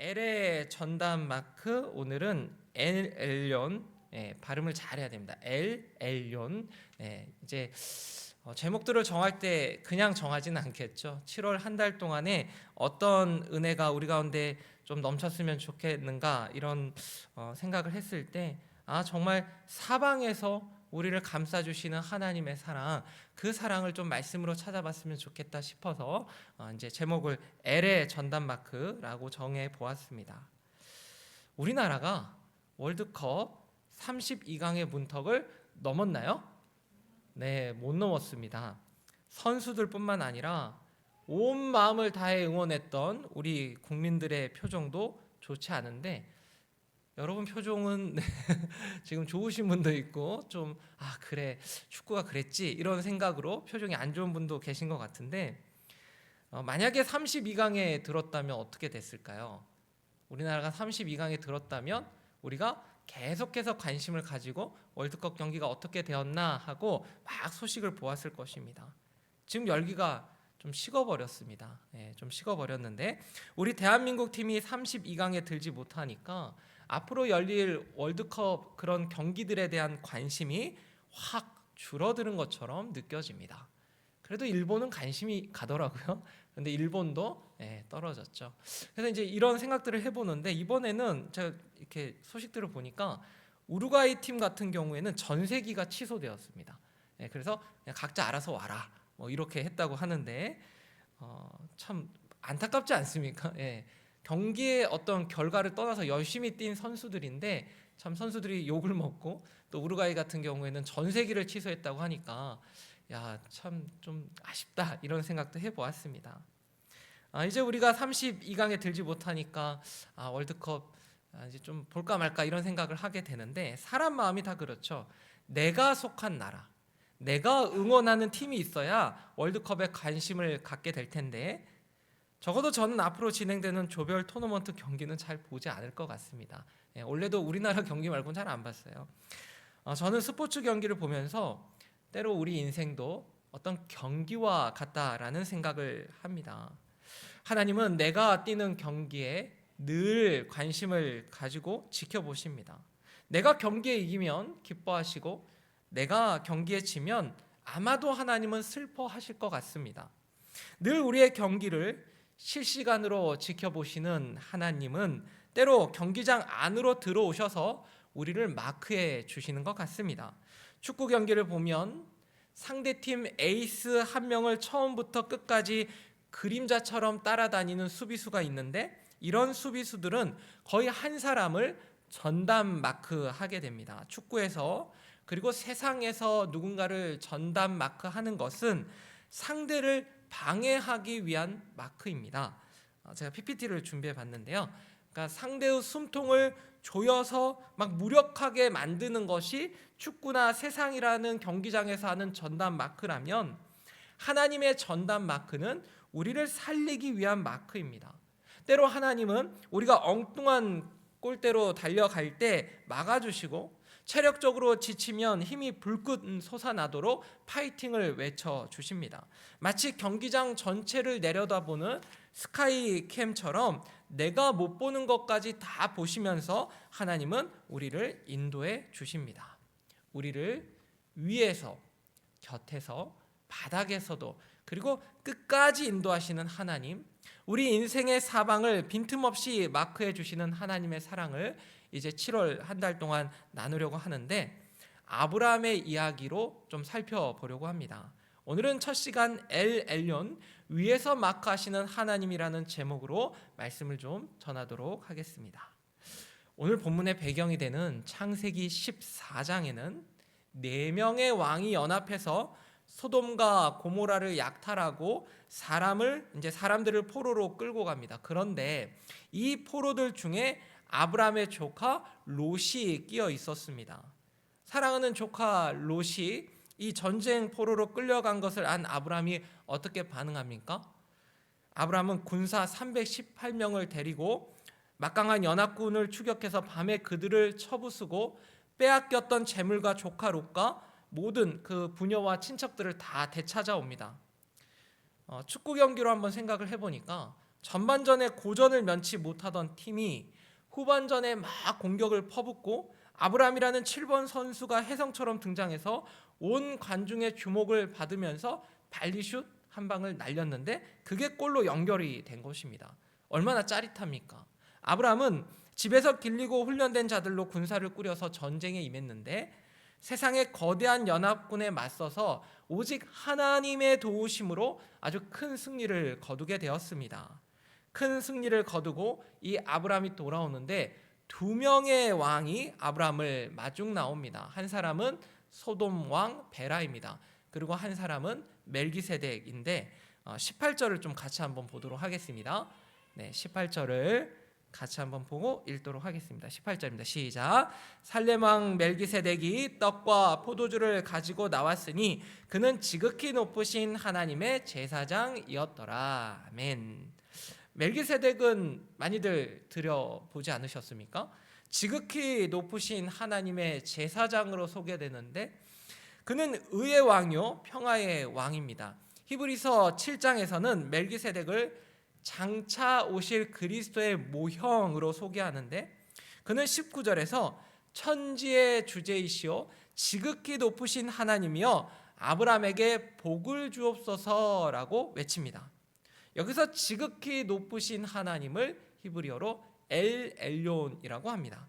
L의 전담 마크, 오늘은 엘련. 발음을 잘해야 됩니다. 엘련. 이제 제목들을 정할 때 그냥 정하지는 않겠죠. 7월 한 달 동안에 어떤 은혜가 우리 가운데 좀 넘쳤으면 좋겠는가, 이런 생각을 했을 때 정말 사방에서 우리를 감싸주시는 하나님의 사랑, 그 사랑을 좀 말씀으로 찾아봤으면 좋겠다 싶어서 이제 제목을 L의 전담 마크라고 정해 보았습니다. 우리나라가 월드컵 32강의 문턱을 넘었나요? 네, 못 넘었습니다. 선수들뿐만 아니라 온 마음을 다해 응원했던 우리 국민들의 표정도 좋지 않은데, 여러분 표정은 지금 좋으신 분도 있고 좀 그래, 축구가 그랬지, 이런 생각으로 표정이 안 좋은 분도 계신 것 같은데, 만약에 32강에 들었다면 어떻게 됐을까요? 우리나라가 32강에 들었다면 우리가 계속해서 관심을 가지고 월드컵 경기가 어떻게 되었나 하고 막 소식을 보았을 것입니다. 지금 열기가 좀 식어버렸습니다. 좀 식어버렸는데, 우리 대한민국 팀이 32강에 들지 못하니까 앞으로 열릴 월드컵 그런 경기들에 대한 관심이 확 줄어드는 것처럼 느껴집니다. 그래도 일본은 관심이 가더라고요. 근데 일본도 떨어졌죠. 그래서 이제 이런 생각들을 해보는데, 이번에는 제가 이렇게 소식들을 보니까 우루과이 팀 같은 경우에는 전세기가 취소되었습니다. 그래서 그냥 각자 알아서 와라, 뭐 이렇게 했다고 하는데, 참 안타깝지 않습니까? 경기의 어떤 결과를 떠나서 열심히 뛴 선수들인데, 참 선수들이 욕을 먹고, 또 우루과이 같은 경우에는 전세기를 취소했다고 하니까 참 좀 아쉽다, 이런 생각도 해보았습니다. 이제 우리가 32강에 들지 못하니까 월드컵 이제 좀 볼까 말까 이런 생각을 하게 되는데, 사람 마음이 다 그렇죠. 내가 속한 나라, 내가 응원하는 팀이 있어야 월드컵에 관심을 갖게 될 텐데, 적어도 저는 앞으로 진행되는 조별 토너먼트 경기는 잘 보지 않을 것 같습니다. 원래도 우리나라 경기 말고는 잘 안 봤어요. 저는 스포츠 경기를 보면서 때로 우리 인생도 어떤 경기와 같다라는 생각을 합니다. 하나님은 내가 뛰는 경기에 늘 관심을 가지고 지켜보십니다. 내가 경기에 이기면 기뻐하시고, 내가 경기에 지면 아마도 하나님은 슬퍼하실 것 같습니다. 늘 우리의 경기를 실시간으로 지켜보시는 하나님은 때로 경기장 안으로 들어오셔서 우리를 마크해 주시는 것 같습니다. 축구 경기를 보면 상대팀 에이스 한 명을 처음부터 끝까지 그림자처럼 따라다니는 수비수가 있는데, 이런 수비수들은 거의 한 사람을 전담 마크하게 됩니다. 축구에서, 그리고 세상에서 누군가를 전담 마크하는 것은 상대를 방해하기 위한 마크입니다. 제가 PPT를 준비해 봤는데요. 그러니까 상대의 숨통을 조여서 막 무력하게 만드는 것이 축구나 세상이라는 경기장에서 하는 전담 마크라면, 하나님의 전담 마크는 우리를 살리기 위한 마크입니다. 때로 하나님은 우리가 엉뚱한 골대로 달려갈 때 막아주시고, 체력적으로 지치면 힘이 불끈 솟아나도록 파이팅을 외쳐주십니다. 마치 경기장 전체를 내려다보는 스카이캠처럼 내가 못 보는 것까지 다 보시면서 하나님은 우리를 인도해 주십니다. 우리를 위에서, 곁에서, 바닥에서도, 그리고 끝까지 인도하시는 하나님, 우리 인생의 사방을 빈틈없이 마크해 주시는 하나님의 사랑을 이제 7월 한 달 동안 나누려고 하는데, 아브라함의 이야기로 좀 살펴보려고 합니다. 오늘은 첫 시간 엘yon, 위에서 마크하시는 하나님이라는 제목으로 말씀을 좀 전하도록 하겠습니다. 오늘 본문의 배경이 되는 창세기 14장에는 4명의 왕이 연합해서 소돔과 고모라를 약탈하고 사람들을 포로로 끌고 갑니다. 그런데 이 포로들 중에 아브라함의 조카 롯이 끼어 있었습니다. 사랑하는 조카 롯이 이 전쟁 포로로 끌려간 것을 안 아브라함이 어떻게 반응합니까? 아브라함은 군사 318명을 데리고 막강한 연합군을 추격해서 밤에 그들을 쳐부수고 빼앗겼던 재물과 조카 롯과 모든 그 부녀와 친척들을 다 되찾아옵니다. 축구 경기로 한번 생각을 해보니까 전반전에 고전을 면치 못하던 팀이 후반전에 막 공격을 퍼붓고 아브라함이라는 7번 선수가 혜성처럼 등장해서 온 관중의 주목을 받으면서 발리슛 한 방을 날렸는데 그게 골로 연결이 된 것입니다. 얼마나 짜릿합니까? 아브라함은 집에서 길리고 훈련된 자들로 군사를 꾸려서 전쟁에 임했는데 세상의 거대한 연합군에 맞서서 오직 하나님의 도우심으로 아주 큰 승리를 거두게 되었습니다. 큰 승리를 거두고 이 아브라함이 돌아오는데 두 명의 왕이 아브라함을 마중 나옵니다. 한 사람은 소돔 왕 베라입니다. 그리고 한 사람은 멜기세덱인데 18절을 좀 같이 한번 보도록 하겠습니다. 네, 18절을 같이 한번 보고 읽도록 하겠습니다. 18절입니다. 시작. 살렘 왕 멜기세덱이 떡과 포도주를 가지고 나왔으니 그는 지극히 높으신 하나님의 제사장이었더라. 아멘. 멜기세덱은 많이들 들여보지 않으셨습니까? 지극히 높으신 하나님의 제사장으로 소개되는데 그는 의의 왕이요 평화의 왕입니다. 히브리서 7장에서는 멜기세덱을 장차 오실 그리스도의 모형으로 소개하는데 그는 19절에서 천지의 주제이시오 지극히 높으신 하나님이여 아브라함에게 복을 주옵소서라고 외칩니다. 여기서 지극히 높으신 하나님을 히브리어로 엘 엘론이라고 합니다.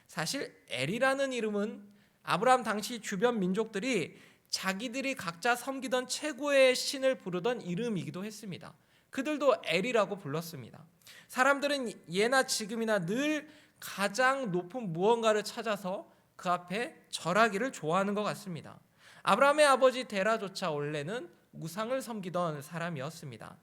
사실 엘이라는 이름은 아브라함 당시 주변 민족들이 자기들이 각자 섬기던 최고의 신을 부르던 이름이기도 했습니다. 그들도 엘이라고 불렀습니다. 사람들은 예나 지금이나 늘 가장 높은 무언가를 찾아서 그 앞에 절하기를 좋아하는 것 같습니다. 아브라함의 아버지 데라조차 원래는 우상을 섬기던 사람이었습니다.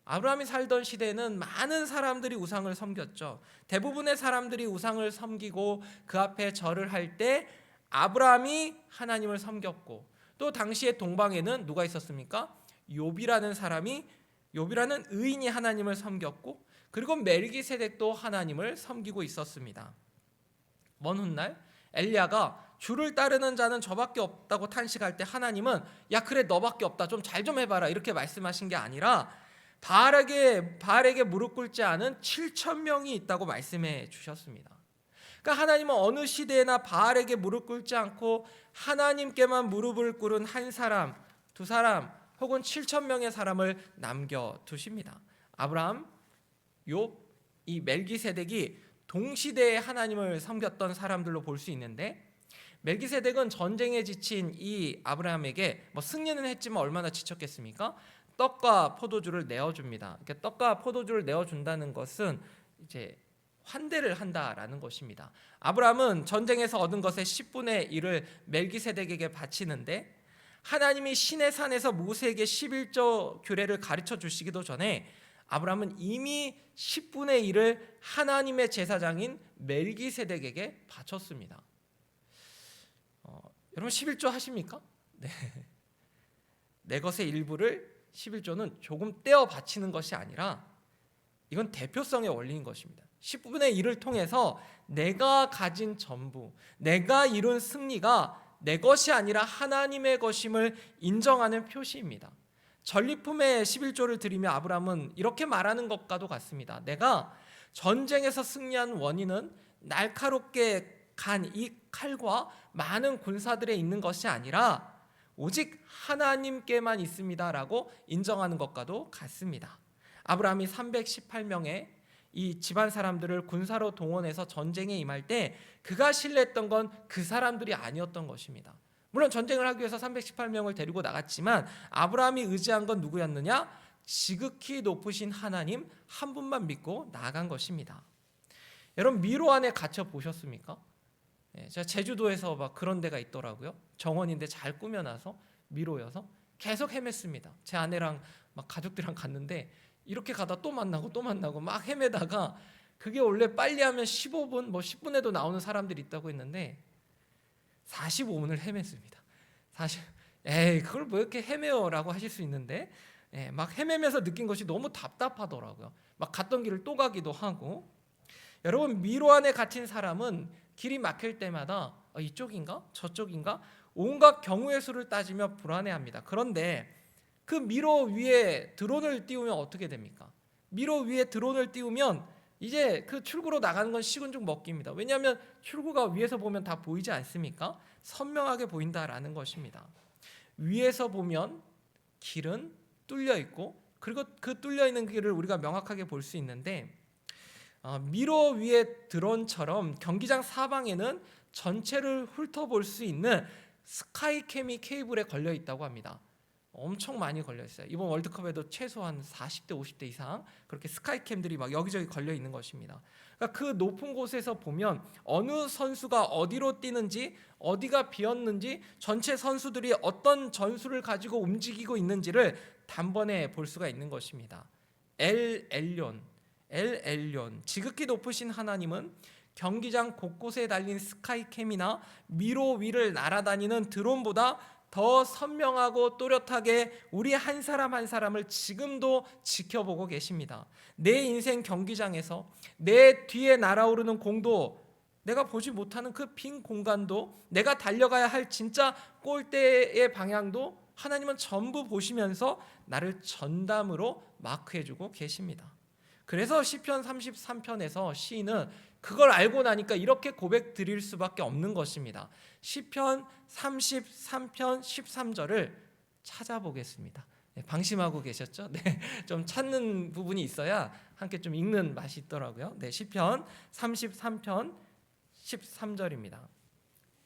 아브라함이 살던 시대에는 많은 사람들이 우상을 섬겼죠. 대부분의 사람들이 우상을 섬기고 그 앞에 절을 할 때 아브라함이 하나님을 섬겼고 또 당시에 동방에는 누가 있었습니까? 욥이라는 의인이 하나님을 섬겼고 그리고 멜기세덱도 하나님을 섬기고 있었습니다. 먼 훗날 엘리야가 주를 따르는 자는 저밖에 없다고 탄식할 때 하나님은 야 그래 너밖에 없다 좀 잘 좀 해봐라 이렇게 말씀하신 게 아니라 바알에게 무릎 꿇지 않은 7,000명이 있다고 말씀해 주셨습니다. 그러니까 하나님은 어느 시대에나 바알에게 무릎 꿇지 않고 하나님께만 무릎을 꿇은 한 사람, 두 사람 혹은 7,000명의 사람을 남겨두십니다. 아브라함, 욥, 이 멜기세덱이 동시대에 하나님을 섬겼던 사람들로 볼 수 있는데 멜기세덱은 전쟁에 지친 이 아브라함에게 승리는 했지만 얼마나 지쳤겠습니까? 떡과 포도주를 내어줍니다. 그러니까 떡과 포도주를 내어준다는 것은 이제 환대를 한다라는 것입니다. 아브라함은 전쟁에서 얻은 것의 10분의 1을 멜기세덱에게 바치는데 하나님이 시내 산에서 모세에게 11조 규례를 가르쳐 주시기도 전에 아브라함은 이미 10분의 1을 하나님의 제사장인 멜기세덱에게 바쳤습니다. 여러분 11조 하십니까? 네. 내 것의 일부를 11조는 조금 떼어 바치는 것이 아니라 이건 대표성의 원리인 것입니다. 10분의 1을 통해서 내가 가진 전부, 내가 이룬 승리가 내 것이 아니라 하나님의 것임을 인정하는 표시입니다. 전리품의 11조를 드리며 아브라함은 이렇게 말하는 것과도 같습니다. 내가 전쟁에서 승리한 원인은 날카롭게 간 이 칼과 많은 군사들에 있는 것이 아니라 오직 하나님께만 있습니다라고 인정하는 것과도 같습니다. 아브라함이 318명의 이 집안 사람들을 군사로 동원해서 전쟁에 임할 때 그가 신뢰했던 건 그 사람들이 아니었던 것입니다. 물론 전쟁을 하기 위해서 318명을 데리고 나갔지만 아브라함이 의지한 건 누구였느냐? 지극히 높으신 하나님 한 분만 믿고 나아간 것입니다. 여러분 미로 안에 갇혀 보셨습니까? 제가 제주도에서 막 그런 데가 있더라고요. 정원인데 잘 꾸며놔서 미로여서 계속 헤맸습니다. 제 아내랑 막 가족들이랑 갔는데 이렇게 가다 또 만나고 막 헤매다가 그게 원래 빨리 하면 15분 10분에도 나오는 사람들이 있다고 했는데 45분을 헤맸습니다. 그걸 뭐 이렇게 헤매요라고 하실 수 있는데 막 헤매면서 느낀 것이 너무 답답하더라고요. 막 갔던 길을 또 가기도 하고. 여러분 미로 안에 갇힌 사람은 길이 막힐 때마다 이쪽인가 저쪽인가 온갖 경우의 수를 따지며 불안해합니다. 그런데 그 미로 위에 드론을 띄우면 어떻게 됩니까? 미로 위에 드론을 띄우면 이제 그 출구로 나가는 건 식은 죽 먹기입니다. 왜냐하면 출구가 위에서 보면 다 보이지 않습니까? 선명하게 보인다라는 것입니다. 위에서 보면 길은 뚫려 있고, 그리고 그 뚫려 있는 길을 우리가 명확하게 볼 수 있는데, 미러 위에 드론처럼 경기장 사방에는 전체를 훑어볼 수 있는 스카이캠이 케이블에 걸려 있다고 합니다. 엄청 많이 걸려 있어요. 이번 월드컵에도 최소한 40대 50대 이상 그렇게 스카이캠들이 막 여기저기 걸려 있는 것입니다. 그러니까 그 높은 곳에서 보면 어느 선수가 어디로 뛰는지, 어디가 비었는지, 전체 선수들이 어떤 전술을 가지고 움직이고 있는지를 단번에 볼 수가 있는 것입니다. 엘 엘yon, 지극히 높으신 하나님은 경기장 곳곳에 달린 스카이캠이나 미로 위를 날아다니는 드론보다 더 선명하고 또렷하게 우리 한 사람 한 사람을 지금도 지켜보고 계십니다. 내 인생 경기장에서 내 뒤에 날아오르는 공도, 내가 보지 못하는 그 빈 공간도, 내가 달려가야 할 진짜 골대의 방향도 하나님은 전부 보시면서 나를 전담으로 마크해주고 계십니다. 그래서 시편 33편에서 시인은 그걸 알고 나니까 이렇게 고백 드릴 수밖에 없는 것입니다. 시편 33편 13절을 찾아보겠습니다. 네, 방심하고 계셨죠? 네, 좀 찾는 부분이 있어야 함께 좀 읽는 맛이 있더라고요. 네, 시편 33편 13절입니다.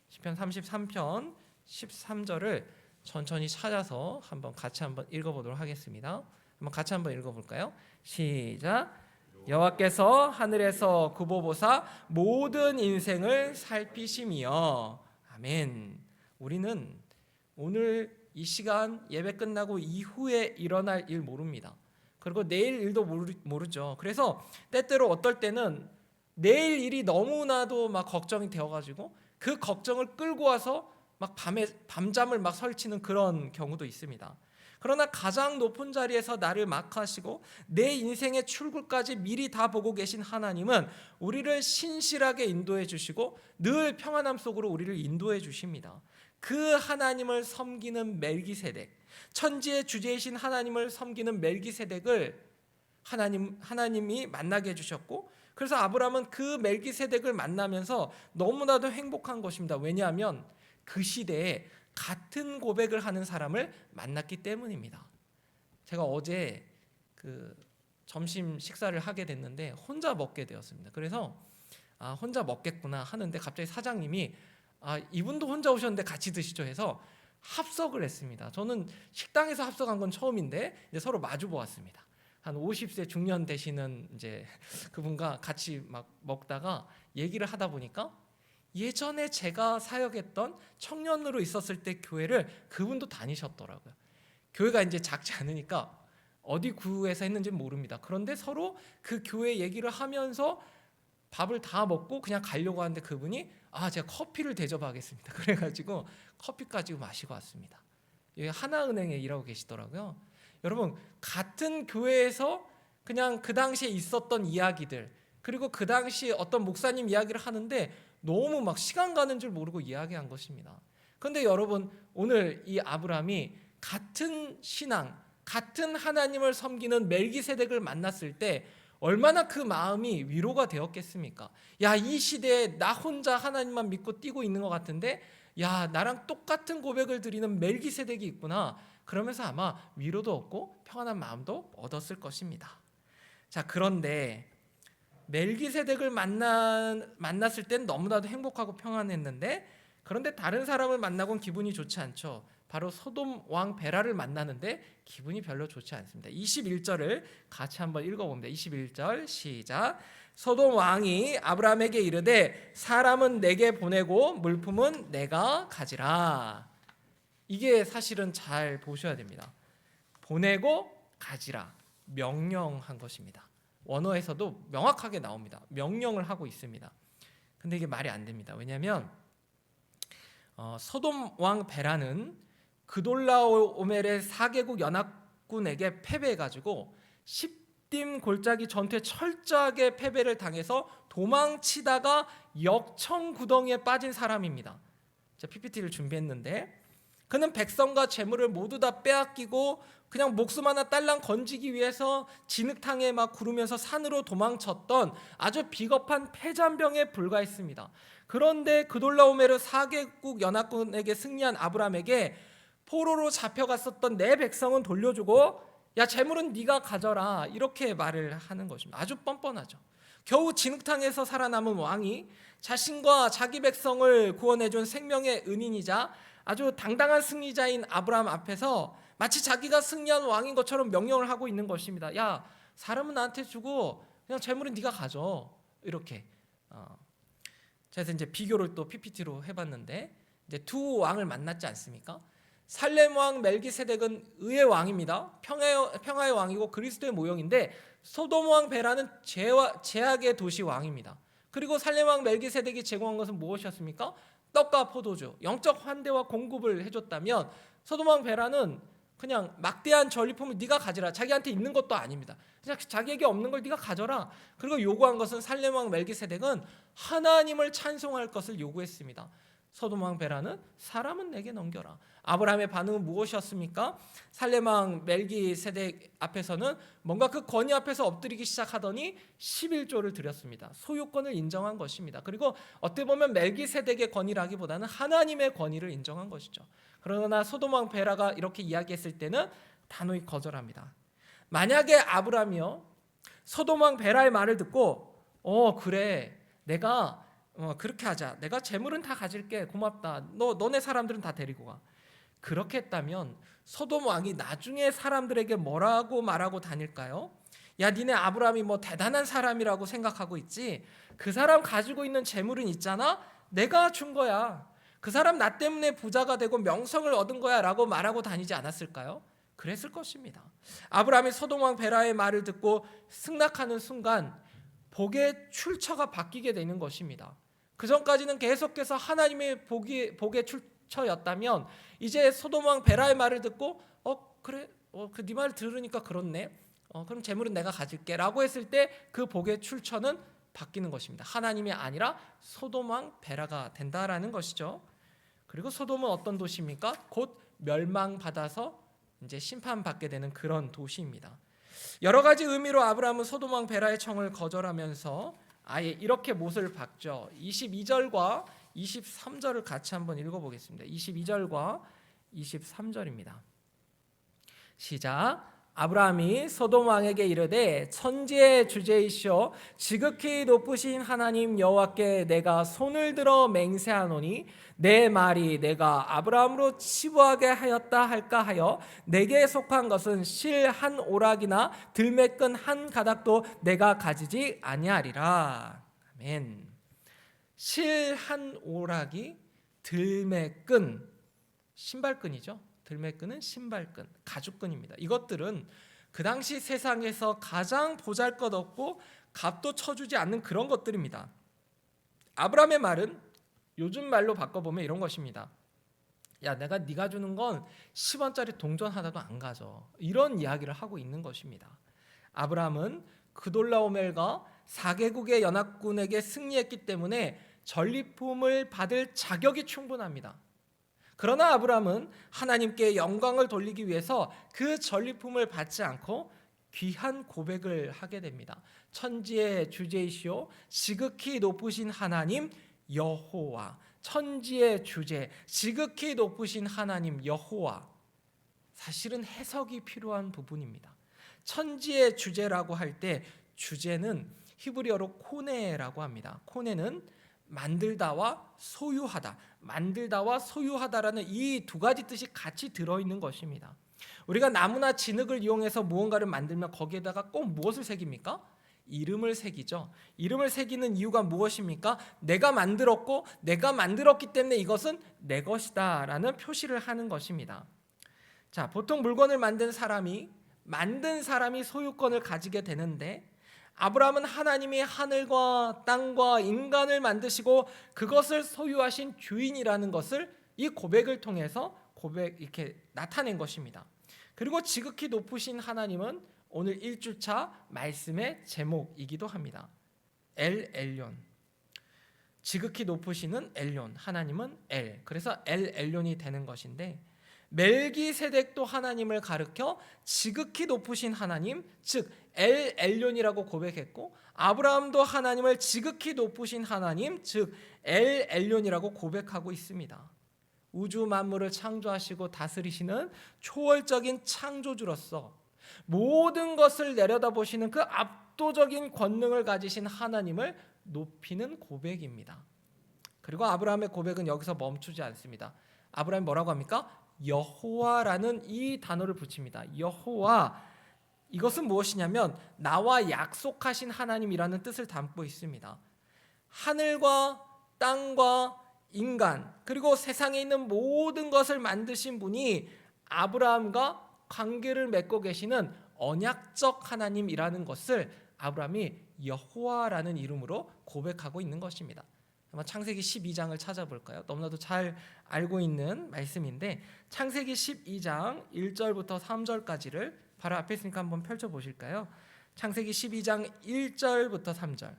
시편 33편 13절을 천천히 찾아서 같이 한번 읽어보도록 하겠습니다. 같이 한번 읽어볼까요? 시작. 여호와께서 하늘에서 굽어보사 모든 인생을 살피시며. 아멘. 우리는 오늘 이 시간 예배 끝나고 이후에 일어날 일 모릅니다. 그리고 내일 일도 모르죠. 그래서 때때로 어떨 때는 내일 일이 너무나도 막 걱정이 되어가지고 그 걱정을 끌고 와서 막 밤잠을 막 설치는 그런 경우도 있습니다. 그러나 가장 높은 자리에서 나를 마크하시고 내 인생의 출구까지 미리 다 보고 계신 하나님은 우리를 신실하게 인도해 주시고 늘 평안함 속으로 우리를 인도해 주십니다. 그 하나님을 섬기는 멜기세덱, 천지의 주제이신 하나님을 섬기는 멜기세덱을 하나님이 만나게 해주셨고, 그래서 아브라함은 그 멜기세덱을 만나면서 너무나도 행복한 것입니다. 왜냐하면 그 시대에 같은 고백을 하는 사람을 만났기 때문입니다. 제가 어제 점심 식사를 하게 됐는데 혼자 먹게 되었습니다. 그래서 혼자 먹겠구나 하는데 갑자기 사장님이 이분도 혼자 오셨는데 같이 드시죠 해서 합석을 했습니다. 저는 식당에서 합석한 건 처음인데 이제 서로 마주 보았습니다. 한 50세 중년 되시는 이제 그분과 같이 막 먹다가 얘기를 하다 보니까 예전에 제가 사역했던 청년으로 있었을 때 교회를 그분도 다니셨더라고요. 교회가 이제 작지 않으니까 어디 구에서 했는지는 모릅니다. 그런데 서로 그 교회 얘기를 하면서 밥을 다 먹고 그냥 가려고 하는데 그분이 제가 커피를 대접하겠습니다. 그래가지고 커피까지 마시고 왔습니다. 여기 하나은행에 일하고 계시더라고요. 여러분, 같은 교회에서 그냥 그 당시에 있었던 이야기들, 그리고 그 당시 어떤 목사님 이야기를 하는데 너무 막 시간 가는 줄 모르고 이야기한 것입니다. 그런데 여러분, 오늘 이 아브라함이 같은 신앙, 같은 하나님을 섬기는 멜기세덱을 만났을 때 얼마나 그 마음이 위로가 되었겠습니까? 이 시대에 나 혼자 하나님만 믿고 뛰고 있는 것 같은데 나랑 똑같은 고백을 드리는 멜기세덱이 있구나. 그러면서 아마 위로도 얻고 평안한 마음도 얻었을 것입니다. 자, 그런데 멜기세덱을 만났을 땐 너무나도 행복하고 평안했는데, 그런데 다른 사람을 만나곤 기분이 좋지 않죠. 바로 소돔 왕 베라를 만나는데 기분이 별로 좋지 않습니다. 21절을 같이 한번 읽어봅니다. 21절 시작. 소돔 왕이 아브라함에게 이르되 사람은 내게 보내고 물품은 내가 가지라. 이게 사실은 잘 보셔야 됩니다. 보내고 가지라, 명령한 것입니다. 원어에서도 명확하게 나옵니다. 명령을 하고 있습니다. 근데 이게 말이 안 됩니다. 왜냐하면 소돔 왕 베라는 그돌라오멜의 4개국 연합군에게 패배해가지고 십딤 골짜기 전투에 철저하게 패배를 당해서 도망치다가 역청 구덩이에 빠진 사람입니다. 제가 PPT를 준비했는데 그는 백성과 재물을 모두 다 빼앗기고 그냥 목숨 하나 딸랑 건지기 위해서 진흙탕에 막 구르면서 산으로 도망쳤던 아주 비겁한 패잔병에 불과했습니다. 그런데 그돌라오메르 4개국 연합군에게 승리한 아브라함에게 포로로 잡혀갔었던 내 백성은 돌려주고 야 재물은 네가 가져라 이렇게 말을 하는 것입니다. 아주 뻔뻔하죠. 겨우 진흙탕에서 살아남은 왕이 자신과 자기 백성을 구원해준 생명의 은인이자 아주 당당한 승리자인 아브라함 앞에서 마치 자기가 승리한 왕인 것처럼 명령을 하고 있는 것입니다. 야 사람은 나한테 주고 그냥 재물은 네가 가져 이렇게. 그래서 이제 비교를 또 PPT로 해봤는데 이제 두 왕을 만났지 않습니까? 살렘 왕 멜기세덱은 의의 왕입니다. 평화의 왕이고 그리스도의 모형인데 소돔 왕 베라는 죄악의 도시 왕입니다. 그리고 살렘 왕 멜기세덱이 제공한 것은 무엇이었습니까? 떡과 포도주, 영적 환대와 공급을 해줬다면 소돔 왕 베라는 그냥 막대한 전리품을 네가 가져라. 자기한테 있는 것도 아닙니다. 그냥 자기에게 없는 걸 네가 가져라. 그리고 요구한 것은 살렘 왕 멜기세덱은 하나님을 찬송할 것을 요구했습니다. 소돔 왕 베라는 사람은 내게 넘겨라. 아브라함의 반응은 무엇이었습니까? 살렘 왕 멜기세덱 앞에서는 뭔가 그 권위 앞에서 엎드리기 시작하더니 11조를 드렸습니다. 소유권을 인정한 것입니다. 그리고 어떻게 보면 멜기세덱의 권위라기보다는 하나님의 권위를 인정한 것이죠. 그러나 소돔 왕 베라가 이렇게 이야기했을 때는 단호히 거절합니다. 만약에 아브라함이요 소돔 왕 베라의 말을 듣고 그래 내가 그렇게 하자. 내가 재물은 다 가질게. 고맙다. 너네 사람들은 다 데리고 가. 그렇게 했다면 소돔 왕이 나중에 사람들에게 뭐라고 말하고 다닐까요? 야 니네 아브라함이 뭐 대단한 사람이라고 생각하고 있지. 그 사람 가지고 있는 재물은 있잖아. 내가 준 거야. 그 사람 나 때문에 부자가 되고 명성을 얻은 거야 라고 말하고 다니지 않았을까요? 그랬을 것입니다. 아브라함이 소돔 왕 베라의 말을 듣고 승낙하는 순간 복의 출처가 바뀌게 되는 것입니다. 그 전까지는 계속해서 하나님의 복의 출처였다면 이제 소돔 왕 베라의 말을 듣고 그래 그 네 말 들으니까 그렇네. 그럼 재물은 내가 가질게라고 했을 때 그 복의 출처는 바뀌는 것입니다. 하나님이 아니라 소돔 왕 베라가 된다라는 것이죠. 그리고 소돔은 어떤 도시입니까? 곧 멸망받아서 이제 심판받게 되는 그런 도시입니다. 여러 가지 의미로 아브라함은 소돔 왕 베라의 청을 거절하면서 아예 이렇게 못을 박죠. 22절과 23절을 같이 한번 읽어보겠습니다. 22절과 23절입니다. 시작. 아브라함이 소돔 왕에게 이르되 천지의 주제이시오 지극히 높으신 하나님 여호와께 내가 손을 들어 맹세하노니 내 말이 내가 아브라함으로 치부하게 하였다 할까 하여 내게 속한 것은 실 한 오락이나 들매끈 한 가닥도 내가 가지지 아니하리라. 아멘. 실 한 오락이 들매끈 신발끈이죠. 들매끈은 신발끈, 가죽끈입니다. 이것들은 그 당시 세상에서 가장 보잘것없고 값도 쳐주지 않는 그런 것들입니다. 아브라함의 말은 요즘 말로 바꿔보면 이런 것입니다. 야 내가 네가 주는 건 10원짜리 동전 하나도 안 가져. 이런 이야기를 하고 있는 것입니다. 아브라함은 그돌라오멜과 4개국의 연합군에게 승리했기 때문에 전리품을 받을 자격이 충분합니다. 그러나 아브라함은 하나님께 영광을 돌리기 위해서 그 전리품을 받지 않고 귀한 고백을 하게 됩니다. 천지의 주제이시오 지극히 높으신 하나님 여호와. 천지의 주제 지극히 높으신 하나님 여호와. 사실은 해석이 필요한 부분입니다. 천지의 주제라고 할 때 주제는 히브리어로 코네라고 합니다. 코네는 만들다와 소유하다, 만들다와 소유하다라는 이 두 가지 뜻이 같이 들어있는 것입니다. 우리가 나무나 진흙을 이용해서 무언가를 만들면 거기에다가 꼭 무엇을 새깁니까? 이름을 새기죠. 이름을 새기는 이유가 무엇입니까? 내가 만들었고 내가 만들었기 때문에 이것은 내 것이다 라는 표시를 하는 것입니다. 자, 보통 물건을 만든 사람이 소유권을 가지게 되는데 아브라함은 하나님이 하늘과 땅과 인간을 만드시고 그것을 소유하신 주인이라는 것을 이 고백을 통해서 이렇게 나타낸 것입니다. 그리고 지극히 높으신 하나님은 오늘 1주차 말씀의 제목이기도 합니다. 엘 엘yon. 지극히 높으시는 엘yon, 하나님은 엘. 그래서 엘 엘론이 되는 것인데 멜기세덱도 하나님을 가르켜 지극히 높으신 하나님, 즉 엘 엘론이라고 고백했고, 아브라함도 하나님을 지극히 높으신 하나님, 즉 엘 엘론이라고 고백하고 있습니다. 우주 만물을 창조하시고 다스리시는 초월적인 창조주로서 모든 것을 내려다보시는 그 압도적인 권능을 가지신 하나님을 높이는 고백입니다. 그리고 아브라함의 고백은 여기서 멈추지 않습니다. 아브라함이 뭐라고 합니까? 여호와라는 이 단어를 붙입니다. 여호와, 이것은 무엇이냐면 나와 약속하신 하나님이라는 뜻을 담고 있습니다. 하늘과 땅과 인간, 그리고 세상에 있는 모든 것을 만드신 분이 아브라함과 관계를 맺고 계시는 언약적 하나님이라는 것을 아브라함이 여호와라는 이름으로 고백하고 있는 것입니다. 한번 창세기 12장을 찾아볼까요? 너무나도 잘 알고 있는 말씀인데, 창세기 12장 1절부터 3절까지를 바로 앞에 있으니까 한번 펼쳐보실까요? 창세기 12장 1절부터 3절,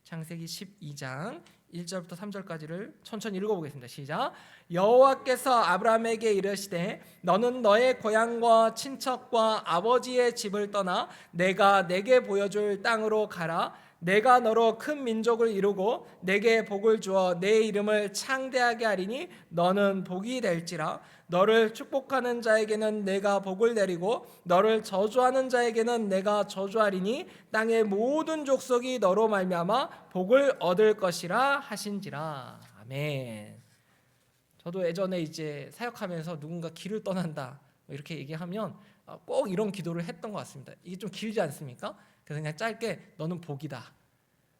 창세기 12장 1절부터 3절까지를 천천히 읽어보겠습니다. 시작. 여호와께서 아브라함에게 이르시되 너는 너의 고향과 친척과 아버지의 집을 떠나 내가 내게 보여줄 땅으로 가라. 내가 너로 큰 민족을 이루고 내게 복을 주어 내 이름을 창대하게 하리니 너는 복이 될지라. 너를 축복하는 자에게는 내가 복을 내리고 너를 저주하는 자에게는 내가 저주하리니 땅의 모든 족속이 너로 말미암아 복을 얻을 것이라 하신지라. 아멘. 저도 예전에 이제 사역하면서 누군가 길을 떠난다 이렇게 얘기하면 꼭 이런 기도를 했던 것 같습니다. 이게 좀 길지 않습니까? 그래서 그냥 짧게 너는 복이다,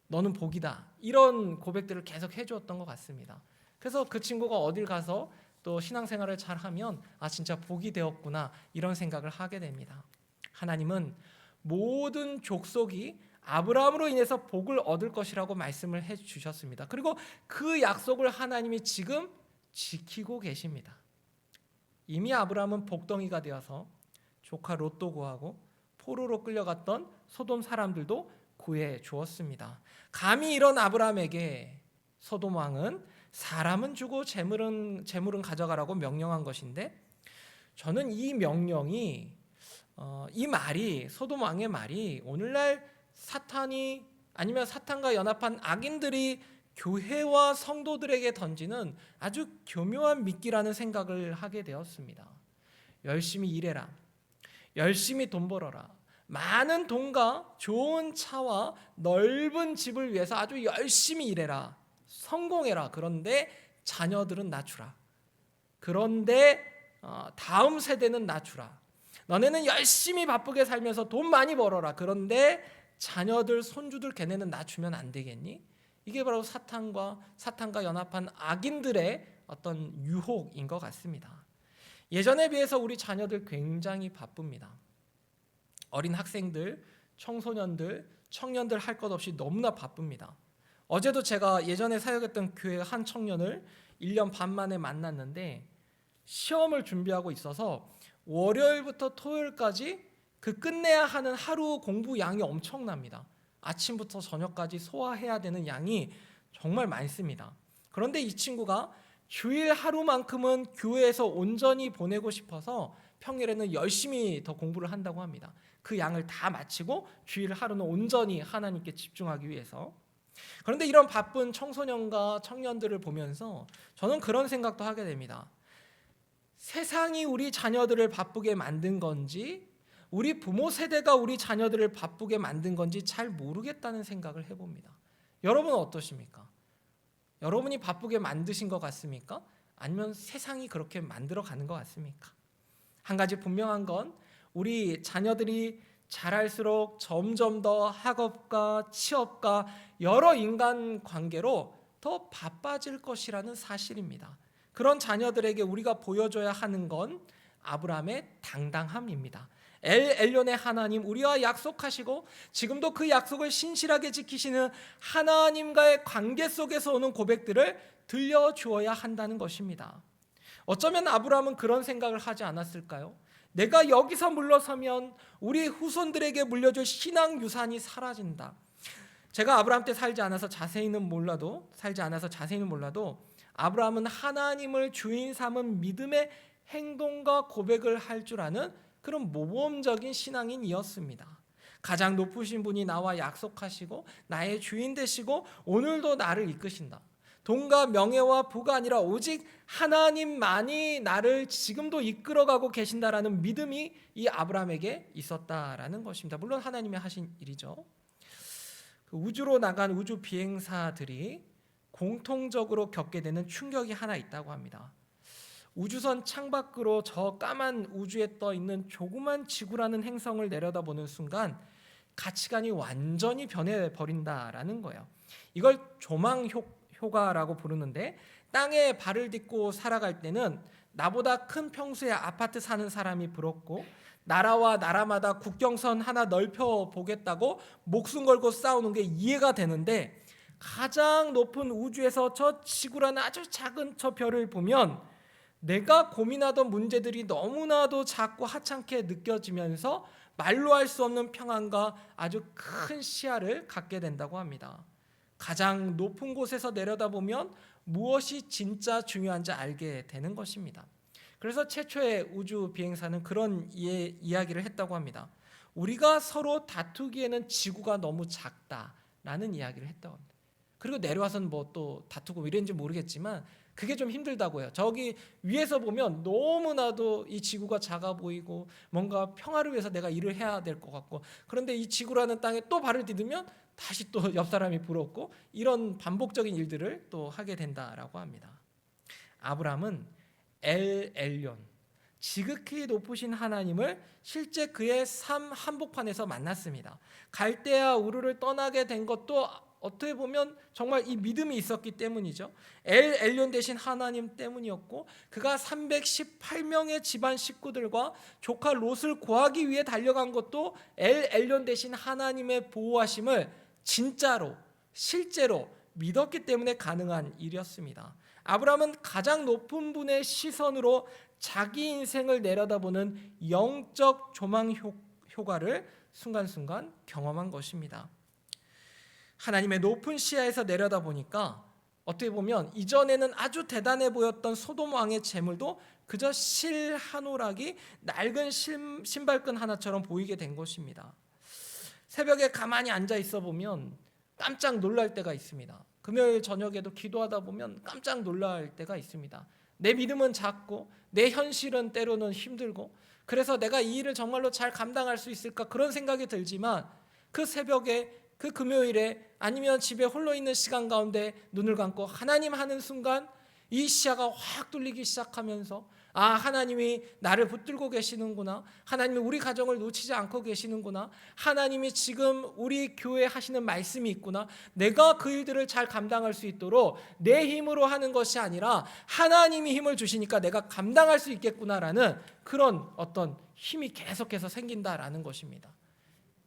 너는 복이다, 이런 고백들을 계속 해주었던 것 같습니다. 그래서 그 친구가 어딜 가서 또 신앙생활을 잘하면 진짜 복이 되었구나 이런 생각을 하게 됩니다. 하나님은 모든 족속이 아브라함으로 인해서 복을 얻을 것이라고 말씀을 해주셨습니다. 그리고 그 약속을 하나님이 지금 지키고 계십니다. 이미 아브라함은 복덩이가 되어서 조카 롯도 구하고 포로로 끌려갔던 소돔 사람들도 구해 주었습니다. 감히 이런 아브라함에게 소돔 왕은 사람은 주고 재물은 가져가라고 명령한 것인데, 저는 이 명령이 이 말이, 소돔 왕의 말이 오늘날 사탄이 아니면 사탄과 연합한 악인들이 교회와 성도들에게 던지는 아주 교묘한 미끼라는 생각을 하게 되었습니다. 열심히 일해라, 열심히 돈 벌어라, 많은 돈과 좋은 차와 넓은 집을 위해서 아주 열심히 일해라, 성공해라. 그런데 자녀들은 낮추라. 그런데 다음 세대는 낮추라. 너네는 열심히 바쁘게 살면서 돈 많이 벌어라. 그런데 자녀들, 손주들, 걔네는 낮추면 안 되겠니? 이게 바로 사탄과 연합한 악인들의 어떤 유혹인 것 같습니다. 예전에 비해서 우리 자녀들 굉장히 바쁩니다. 어린 학생들, 청소년들, 청년들 할 것 없이 너무나 바쁩니다. 어제도 제가 예전에 사역했던 교회 한 청년을 1년 반 만에 만났는데, 시험을 준비하고 있어서 월요일부터 토요일까지 그 끝내야 하는 하루 공부 양이 엄청납니다. 아침부터 저녁까지 소화해야 되는 양이 정말 많습니다. 그런데 이 친구가 주일 하루만큼은 교회에서 온전히 보내고 싶어서 평일에는 열심히 더 공부를 한다고 합니다. 그 양을 다 마치고 주일 하루는 온전히 하나님께 집중하기 위해서. 그런데 이런 바쁜 청소년과 청년들을 보면서 저는 그런 생각도 하게 됩니다. 세상이 우리 자녀들을 바쁘게 만든 건지, 우리 부모 세대가 우리 자녀들을 바쁘게 만든 건지 잘 모르겠다는 생각을 해봅니다. 여러분은 어떠십니까? 여러분이 바쁘게 만드신 것 같습니까? 아니면 세상이 그렇게 만들어가는 것 같습니까? 한 가지 분명한 건 우리 자녀들이 자랄수록 점점 더 학업과 취업과 여러 인간 관계로 더 바빠질 것이라는 사실입니다. 그런 자녀들에게 우리가 보여줘야 하는 건 아브라함의 당당함입니다. 엘론의 하나님, 우리와 약속하시고 지금도 그 약속을 신실하게 지키시는 하나님과의 관계 속에서 오는 고백들을 들려주어야 한다는 것입니다. 어쩌면 아브라함은 그런 생각을 하지 않았을까요? 내가 여기서 물러서면 우리 후손들에게 물려줄 신앙 유산이 사라진다. 제가 아브라함 때 살지 않아서 자세히는 몰라도 아브라함은 하나님을 주인 삼은 믿음의 행동과 고백을 할 줄 아는 그런 모범적인 신앙인이었습니다. 가장 높으신 분이 나와 약속하시고 나의 주인 되시고 오늘도 나를 이끄신다. 돈과 명예와 부가 아니라 오직 하나님만이 나를 지금도 이끌어가고 계신다라는 믿음이 이 아브라함에게 있었다라는 것입니다. 물론 하나님이 하신 일이죠. 그 우주로 나간 우주 비행사들이 공통적으로 겪게 되는 충격이 하나 있다고 합니다. 우주선 창밖으로 저 까만 우주에 떠 있는 조그만 지구라는 행성을 내려다보는 순간 가치관이 완전히 변해버린다라는 거예요. 이걸 조망 효과라고 부르는데, 땅에 발을 딛고 살아갈 때는 나보다 큰 평수의 아파트 사는 사람이 부럽고 나라와 나라마다 국경선 하나 넓혀 보겠다고 목숨 걸고 싸우는 게 이해가 되는데, 가장 높은 우주에서 저 지구라는 아주 작은 저 별을 보면 내가 고민하던 문제들이 너무나도 작고 하찮게 느껴지면서 말로 할 수 없는 평안과 아주 큰 시야를 갖게 된다고 합니다. 가장 높은 곳에서 내려다보면 무엇이 진짜 중요한지 알게 되는 것입니다. 그래서 최초의 우주 비행사는 그런 이야기를 했다고 합니다. 우리가 서로 다투기에는 지구가 너무 작다라는 이야기를 했다고 합니다. 그리고 내려와서는 뭐 또 다투고 이랬는지 모르겠지만 그게 좀 힘들다고 해요. 저기 위에서 보면 너무나도 이 지구가 작아 보이고 뭔가 평화를 위해서 내가 일을 해야 될 것 같고, 그런데 이 지구라는 땅에 또 발을 디디면 다시 또 옆 사람이 부럽고, 이런 반복적인 일들을 또 하게 된다라고 합니다. 아브라함은 엘 엘yon, 지극히 높으신 하나님을 실제 그의 삶 한복판에서 만났습니다. 갈대아 우르를 떠나게 된 것도 어떻게 보면 정말 이 믿음이 있었기 때문이죠. 엘 엘yon 대신 하나님 때문이었고, 그가 318명의 집안 식구들과 조카 롯을 구하기 위해 달려간 것도 엘 엘yon 대신 하나님의 보호하심을 진짜로 실제로 믿었기 때문에 가능한 일이었습니다. 아브라함은 가장 높은 분의 시선으로 자기 인생을 내려다보는 영적 조망 효과를 순간순간 경험한 것입니다. 하나님의 높은 시야에서 내려다보니까 어떻게 보면 이전에는 아주 대단해 보였던 소돔 왕의 재물도 그저 실 한 오락이 낡은 신발끈 하나처럼 보이게 된 것입니다. 새벽에 가만히 앉아 있어 보면 깜짝 놀랄 때가 있습니다. 금요일 저녁에도 기도하다 보면 깜짝 놀랄 때가 있습니다. 내 믿음은 작고 내 현실은 때로는 힘들고, 그래서 내가 이 일을 정말로 잘 감당할 수 있을까 그런 생각이 들지만, 그 새벽에 그 금요일에 아니면 집에 홀로 있는 시간 가운데 눈을 감고 하나님 하는 순간 이 시야가 확 뚫리기 시작하면서, 아, 하나님이 나를 붙들고 계시는구나, 하나님이 우리 가정을 놓치지 않고 계시는구나, 하나님이 지금 우리 교회에 하시는 말씀이 있구나, 내가 그 일들을 잘 감당할 수 있도록 내 힘으로 하는 것이 아니라 하나님이 힘을 주시니까 내가 감당할 수 있겠구나라는 그런 어떤 힘이 계속해서 생긴다라는 것입니다.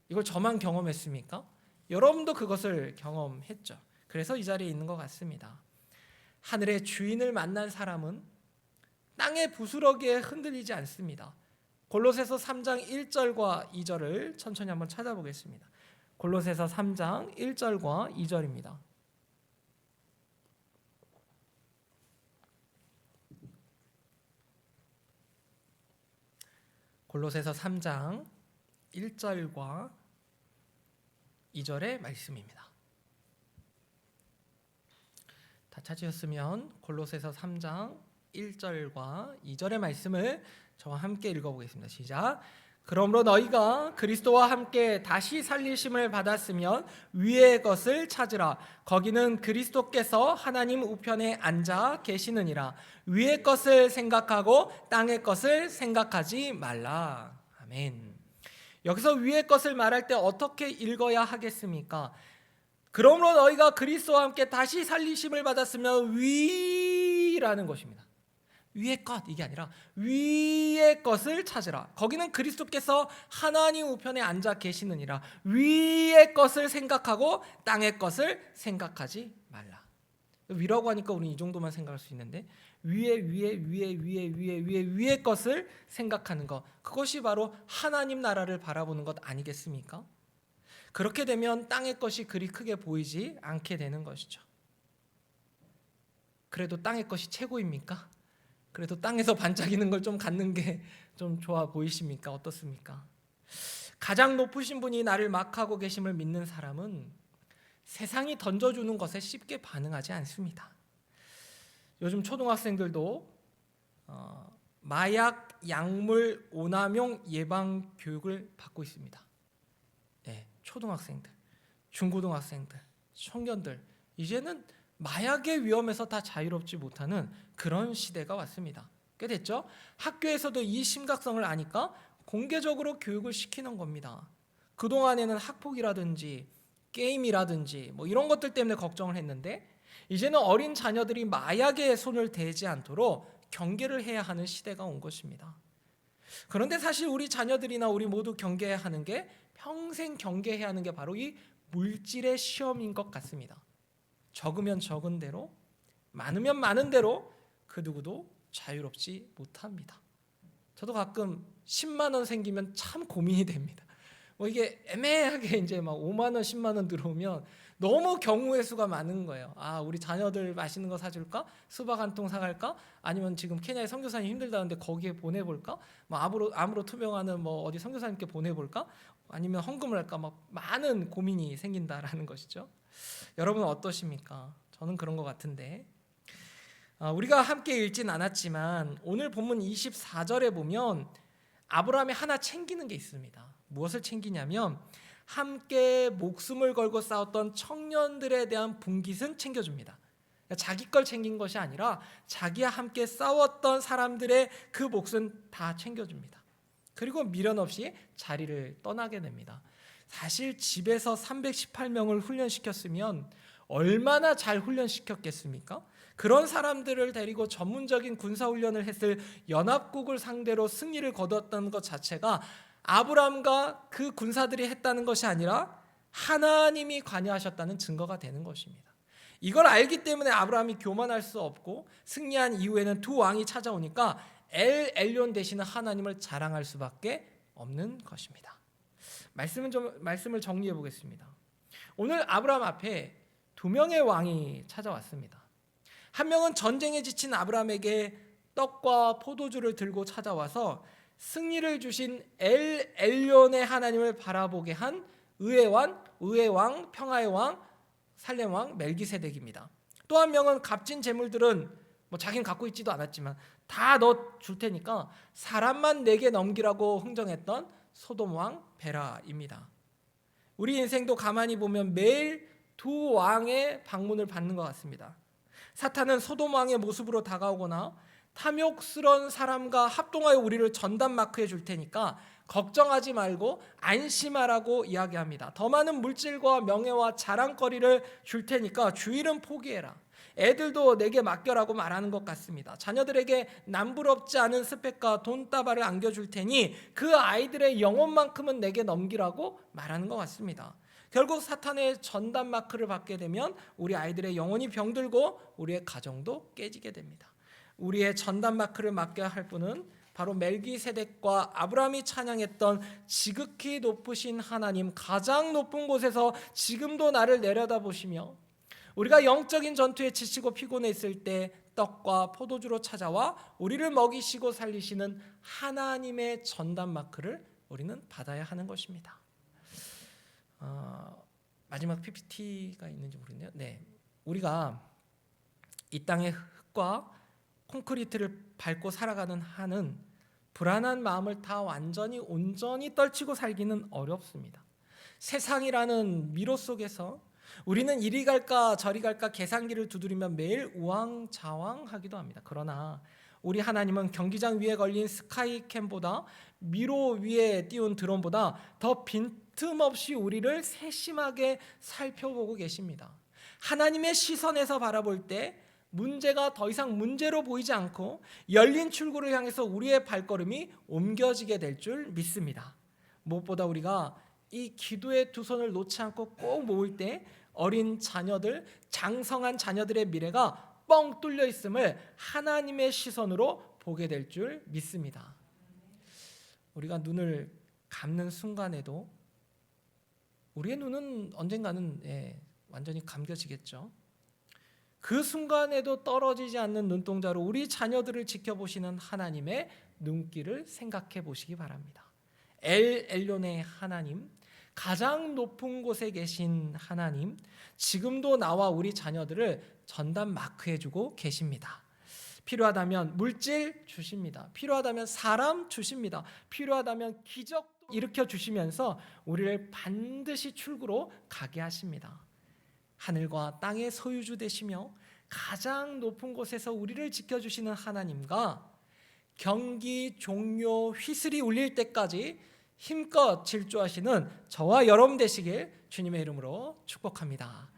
이걸 저만 경험했습니까? 여러분도 그것을 경험했죠. 그래서 이 자리에 있는 것 같습니다. 하늘의 주인을 만난 사람은 땅의 부스러기에 흔들리지 않습니다. 골로새서 3장 1절과 2절을 천천히 한번 찾아보겠습니다. 골로새서 3장 1절과 2절입니다. 골로새서 3장 1절과 2절의 말씀입니다. 다 찾으셨으면 골로새서 3장 1절과 2절의 말씀을 저와 함께 읽어보겠습니다. 시작. 그러므로 너희가 그리스도와 함께 다시 살리심을 받았으면 위의 것을 찾으라. 거기는 그리스도께서 하나님 우편에 앉아 계시느니라. 위의 것을 생각하고 땅의 것을 생각하지 말라. 아멘. 여기서 위의 것을 말할 때 어떻게 읽어야 하겠습니까? 그러므로 너희가 그리스도와 함께 다시 살리심을 받았으면 위라는 것입니다. 위의 것, 이게 아니라 위의 것을 찾으라. 거기는 그리스도께서 하나님 우편에 앉아 계시느니라. 위의 것을 생각하고 땅의 것을 생각하지 말라. 위라고 하니까 우리는 이 정도만 생각할 수 있는데, 위의 것을 생각하는 것, 그것이 바로 하나님 나라를 바라보는 것 아니겠습니까? 그렇게 되면 땅의 것이 그리 크게 보이지 않게 되는 것이죠. 그래도 땅의 것이 최고입니까? 그래도 땅에서 반짝이는 걸 좀 갖는 게 좀 좋아 보이십니까? 어떻습니까? 가장 높으신 분이 나를 막하고 계심을 믿는 사람은 세상이 던져주는 것에 쉽게 반응하지 않습니다. 요즘 초등학생들도 마약, 약물, 오남용 예방 교육을 받고 있습니다. 네, 초등학생들, 중고등학생들, 청년들, 이제는 마약의 위험에서 다 자유롭지 못하는 그런 시대가 왔습니다. 꽤 됐죠? 학교에서도 이 심각성을 아니까 공개적으로 교육을 시키는 겁니다. 그동안에는 학폭이라든지 게임이라든지 뭐 이런 것들 때문에 걱정을 했는데, 이제는 어린 자녀들이 마약에 손을 대지 않도록 경계를 해야 하는 시대가 온 것입니다. 그런데 사실 우리 자녀들이나 우리 모두 경계해야 하는 게, 평생 경계해야 하는 게 바로 이 물질의 시험인 것 같습니다. 적으면 적은 대로, 많으면 많은 대로 그 누구도 자유롭지 못합니다. 저도 가끔 10만 원 생기면 참 고민이 됩니다. 뭐 이게 애매하게 이제 막 5만 원, 10만 원 들어오면 너무 경우의 수가 많은 거예요. 아, 우리 자녀들 맛있는 거 사줄까? 수박 한 통 사갈까? 아니면 지금 케냐에 선교사님 힘들다는데 거기에 보내볼까? 뭐 암으로 투병하는 뭐 어디 선교사님께 보내볼까? 아니면 헌금을 할까? 막 많은 고민이 생긴다라는 것이죠. 여러분은 어떠십니까? 저는 그런 것 같은데, 우리가 함께 읽진 않았지만 오늘 본문 24절에 보면 아브라함이 하나 챙기는 게 있습니다. 무엇을 챙기냐면, 함께 목숨을 걸고 싸웠던 청년들에 대한 분깃은 챙겨줍니다. 그러니까 자기 걸 챙긴 것이 아니라 자기와 함께 싸웠던 사람들의 그 몫은 다 챙겨줍니다. 그리고 미련 없이 자리를 떠나게 됩니다. 사실 집에서 318명을 훈련시켰으면 얼마나 잘 훈련시켰겠습니까? 그런 사람들을 데리고 전문적인 군사훈련을 했을 연합국을 상대로 승리를 거두었다는 것 자체가 아브라함과 그 군사들이 했다는 것이 아니라 하나님이 관여하셨다는 증거가 되는 것입니다. 이걸 알기 때문에 아브라함이 교만할 수 없고, 승리한 이후에는 두 왕이 찾아오니까 엘yon 되시는 하나님을 자랑할 수밖에 없는 것입니다. 말씀을 정리해 보겠습니다. 오늘 아브라함 앞에 두 명의 왕이 찾아왔습니다. 한 명은 전쟁에 지친 아브라함에게 떡과 포도주를 들고 찾아와서 승리를 주신 엘ion의 하나님을 바라보게 한 의의 왕, 평화의 왕, 살렘 왕 멜기세덱입니다. 또 한 명은 값진 재물들은 뭐 자기는 갖고 있지도 않았지만 다 너 줄 테니까 사람만 내게 넘기라고 흥정했던 소돔 왕 베라입니다. 우리 인생도 가만히 보면 매일 두 왕의 방문을 받는 것 같습니다. 사탄은 소돔 왕의 모습으로 다가오거나 탐욕스러운 사람과 합동하여 우리를 전담 마크해 줄 테니까 걱정하지 말고 안심하라고 이야기합니다. 더 많은 물질과 명예와 자랑거리를 줄 테니까 주일은 포기해라. 애들도 내게 맡겨라고 말하는 것 같습니다. 자녀들에게 남부럽지 않은 스펙과 돈다발을 안겨줄 테니 그 아이들의 영혼만큼은 내게 넘기라고 말하는 것 같습니다. 결국 사탄의 전담 마크를 받게 되면 우리 아이들의 영혼이 병들고 우리의 가정도 깨지게 됩니다. 우리의 전담 마크를 맡겨야 할 분은 바로 멜기세덱과 아브라함이 찬양했던 지극히 높으신 하나님, 가장 높은 곳에서 지금도 나를 내려다보시며 우리가 영적인 전투에 지치고 피곤해 있을 때 떡과 포도주로 찾아와 우리를 먹이시고 살리시는 하나님의 전담 마크를 우리는 받아야 하는 것입니다. 마지막 PPT가 있는지 모르겠네요. 네, 우리가 이 땅의 흙과 콘크리트를 밟고 살아가는 한은 불안한 마음을 다 온전히 떨치고 살기는 어렵습니다. 세상이라는 미로 속에서 우리는 이리 갈까 저리 갈까 계산기를 두드리며 매일 우왕좌왕하기도 합니다. 그러나 우리 하나님은 경기장 위에 걸린 스카이캠보다 미로 위에 띄운 드론보다 더 빈틈없이 우리를 세심하게 살펴보고 계십니다. 하나님의 시선에서 바라볼 때 문제가 더 이상 문제로 보이지 않고 열린 출구를 향해서 우리의 발걸음이 옮겨지게 될 줄 믿습니다. 무엇보다 우리가 이 기도의 두 손을 놓지 않고 꼭 모을 때 어린 자녀들, 장성한 자녀들의 미래가 뻥 뚫려 있음을 하나님의 시선으로 보게 될 줄 믿습니다. 우리가 눈을 감는 순간에도 우리의 눈은 언젠가는 완전히 감겨지겠죠. 그 순간에도 떨어지지 않는 눈동자로 우리 자녀들을 지켜보시는 하나님의 눈길을 생각해 보시기 바랍니다. 엘 엘론의 하나님, 가장 높은 곳에 계신 하나님, 지금도 나와 우리 자녀들을 전담 마크해 주고 계십니다. 필요하다면 물질 주십니다. 필요하다면 사람 주십니다. 필요하다면 기적도 일으켜 주시면서 우리를 반드시 출구로 가게 하십니다. 하늘과 땅의 소유주 되시며 가장 높은 곳에서 우리를 지켜주시는 하나님과 경기 종료 휘슬이 울릴 때까지 힘껏 질주하시는 저와 여러분 되시길 주님의 이름으로 축복합니다.